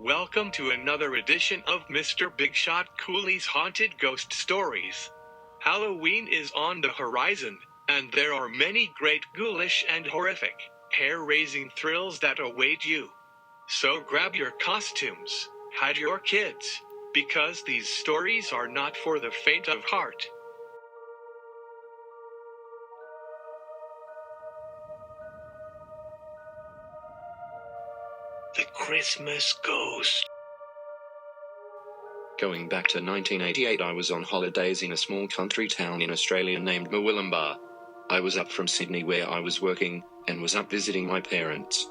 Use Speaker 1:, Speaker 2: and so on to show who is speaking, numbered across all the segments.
Speaker 1: Welcome to another edition of Mr. Big Shot Cooley's Haunted Ghost Stories. Halloween is on the horizon, and there are many great ghoulish and horrific, hair-raising thrills that await you. So grab your costumes, hide your kids, because these stories are not for the faint of heart. The Christmas Ghost.
Speaker 2: Going back to 1988, I was on holidays in a small country town in Australia named Murwillumbah. I was up from Sydney where I was working, and was up visiting my parents.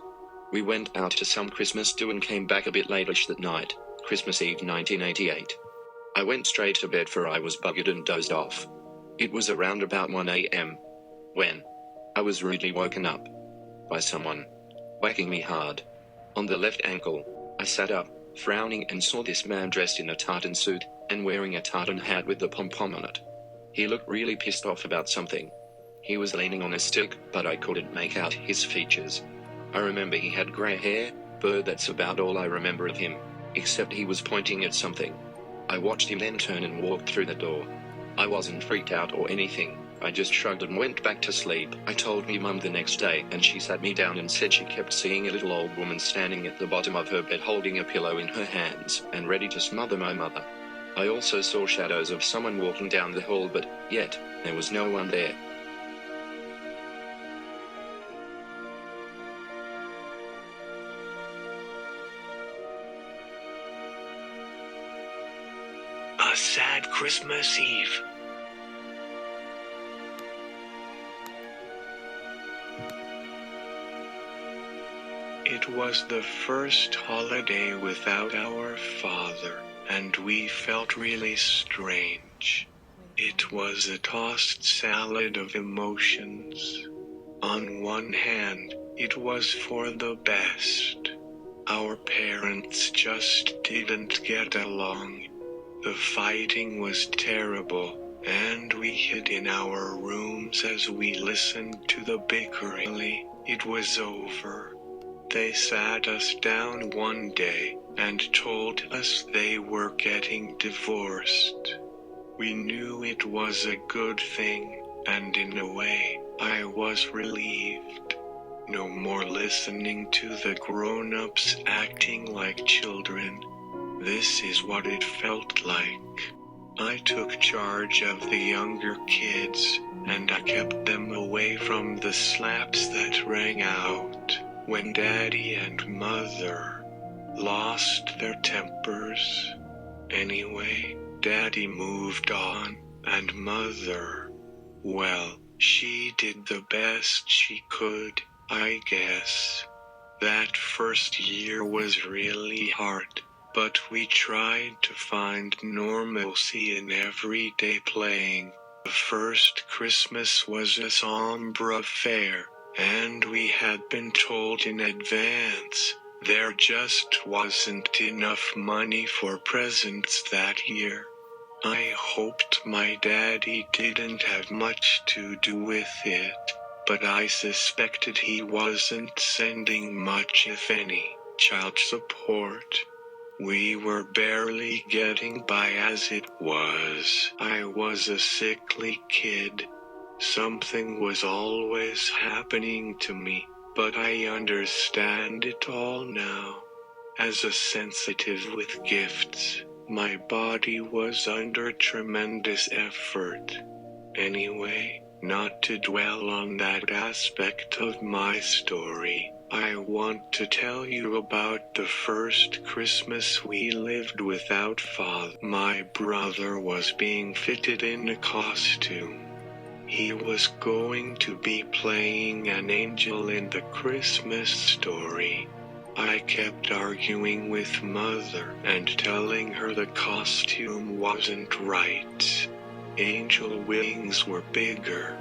Speaker 2: We went out to some Christmas do and came back a bit late-ish that night, Christmas Eve 1988. I went straight to bed for I was buggered and dozed off. It was around about 1 a.m. when I was rudely woken up by someone whacking me hard on the left ankle. I sat up, frowning, and saw this man dressed in a tartan suit, and wearing a tartan hat with the pom-pom on it. He looked really pissed off about something. He was leaning on a stick, but I couldn't make out his features. I remember he had grey hair, but that's about all I remember of him, except he was pointing at something. I watched him then turn and walk through the door. I wasn't freaked out or anything. I just shrugged and went back to sleep. I told me mum the next day, and she sat me down and said she kept seeing a little old woman standing at the bottom of her bed holding a pillow in her hands and ready to smother my mother. I also saw shadows of someone walking down the hall, but yet there was no one there.
Speaker 1: A sad Christmas Eve. It was the first holiday without our father, and we felt really strange. It was a tossed salad of emotions. On one hand, it was for the best. Our parents just didn't get along. The fighting was terrible, and we hid in our rooms as we listened to the bickering. It was over. They sat us down one day and told us they were getting divorced. We knew it was a good thing, and in a way, I was relieved. No more listening to the grown-ups acting like children. This is what it felt like. I took charge of the younger kids, and I kept them away from the slaps that rang out when Daddy and Mother lost their tempers. Anyway, Daddy moved on, and Mother, well, she did the best she could, I guess. That first year was really hard, but we tried to find normalcy in everyday playing. The first Christmas was a somber affair, and we had been told in advance there just wasn't enough money for presents that year. I hoped my daddy didn't have much to do with it, but I suspected he wasn't sending much, if any, child support. We were barely getting by as it was. I was a sickly kid. Something was always happening to me, but I understand it all now. As a sensitive with gifts, my body was under tremendous effort. Anyway, not to dwell on that aspect of my story, I want to tell you about the first Christmas we lived without father. My brother was being fitted in a costume. He was going to be playing an angel in the Christmas Story. I kept arguing with Mother and telling her the costume wasn't right. Angel wings were bigger,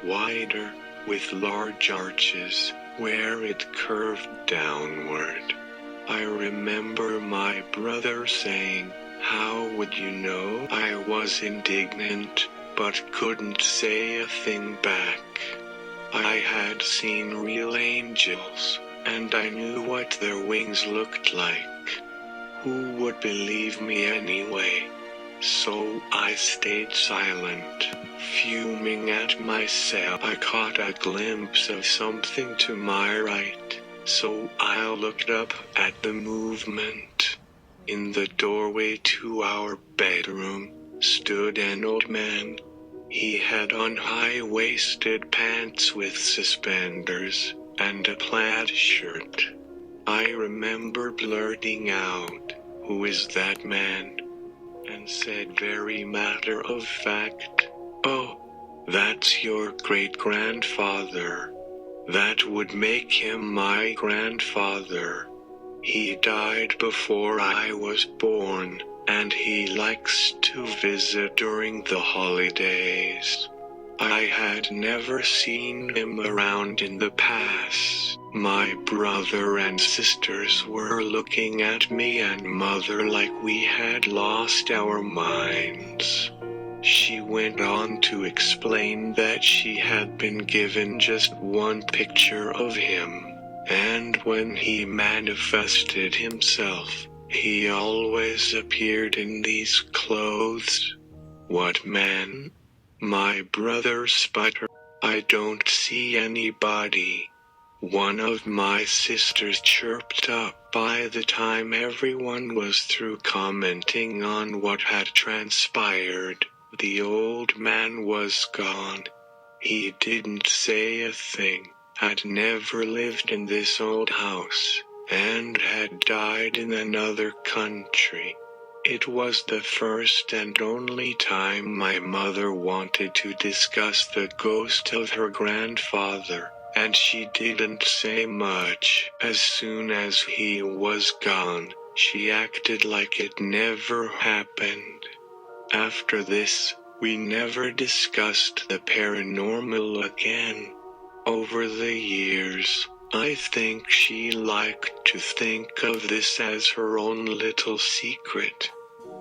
Speaker 1: wider, with large arches where it curved downward. I remember my brother saying, "How would you know?" I was indignant, but couldn't say a thing back. I had seen real angels, and I knew what their wings looked like. who would believe me anyway? So I stayed silent, fuming at myself. I caught a glimpse of something to my right, so I looked up at the movement. In the doorway to our bedroom stood an old man. He had on high-waisted pants with suspenders and a plaid shirt. I remember blurting out, "Who is that man?" and said very matter of fact, "Oh, that's your great-grandfather." That would make him my grandfather. He died before I was born, and he likes to visit during the holidays. I had never seen him around in the past. My brother and sisters were looking at me and mother like we had lost our minds. She went on to explain that she had been given just one picture of him, and when he manifested himself, he always appeared in these clothes. "What man?" my brother sputtered. "I don't see anybody." One of my sisters chirped up. By the time everyone was through commenting on what had transpired, the old man was gone. He didn't say a thing, had never lived in this old house, and had died in another country. It was the first and only time my mother wanted to discuss the ghost of her grandfather, and she didn't say much. As soon as he was gone, she acted like it never happened. After this, we never discussed the paranormal again. Over the years, I think she liked to think of this as her own little secret.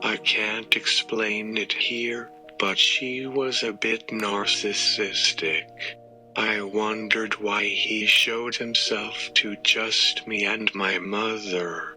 Speaker 1: I can't explain it here, but she was a bit narcissistic. I wondered why he showed himself to just me and my mother.